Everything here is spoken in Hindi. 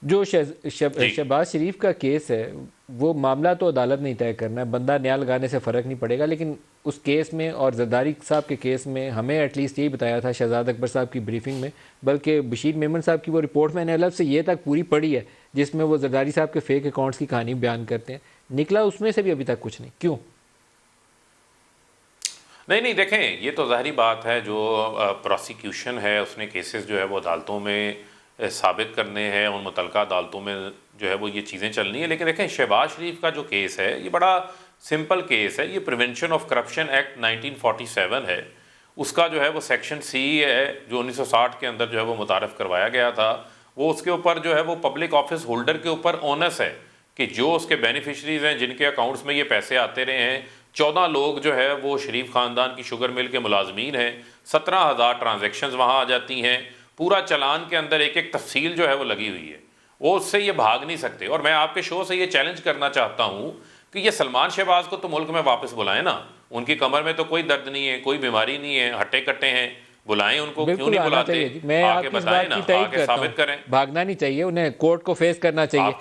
जो जी। शहबाज शरीफ का केस है, वो मामला तो अदालत नहीं तय करना है, बंदा न्याय लगाने से फ़र्क नहीं पड़ेगा, लेकिन उस केस में और जरदारी साहब के केस में हमें एटलीस्ट यही बताया था शहजाद अकबर साहब की ब्रीफिंग में, बल्कि बशीर मेमन साहब की वो रिपोर्ट मैंने अलग से ये तक पूरी पढ़ी है जिसमें वो जरदारी साहब के फेक अकाउंट्स की कहानी बयान करते हैं, निकला उसमें से भी अभी तक कुछ नहीं। क्यों? नहीं नहीं, देखें, ये तो ज़ाहिरी बात है, जो प्रोसिक्यूशन है उसने केसेस जो है वो अदालतों में साबित करने हैं, उन मुतलका अदालतों में जो है वो ये चीज़ें चलनी है। लेकिन देखें, शहबाज शरीफ का जो केस है ये बड़ा सिंपल केस है। ये प्रिवेंशन ऑफ करप्शन एक्ट 1947 है, उसका जो है वो सेक्शन सी है जो 1960 के अंदर जो है वो मुतारफ़ करवाया गया था। वो उसके ऊपर जो है वो पब्लिक ऑफिस होल्डर के ऊपर ओनस है कि जो उसके बेनिफिशरीज हैं, जिनके अकाउंट्स में ये पैसे आते रहे हैं, 14 लोग जो है वो शरीफ ख़ानदान की शुगर मिल के मुलाजमीन हैं, 17,000 ट्रांजेक्शन्स वहाँ आ जाती हैं, पूरा चलान के अंदर एक एक तफसील जो है वो लगी हुई है, वो उससे ये भाग नहीं सकते। और मैं आपके शो से ये चैलेंज करना चाहता हूँ कि ये सलमान शहबाज को तो मुल्क में वापस बुलाएं ना, उनकी कमर में तो कोई दर्द नहीं है, कोई बीमारी नहीं है, हट्टे कट्टे हैं, बुलाएं उनको, क्यों बिल्कुल नहीं आना बुलाते? चाहिए जी, मैं आके आपकी इस बताएं बात ना, की तइद आके करता साबित हूँ। करें। भागना नहीं चाहिए, उन्हें कोर्ट को फेस करना चाहिए। आप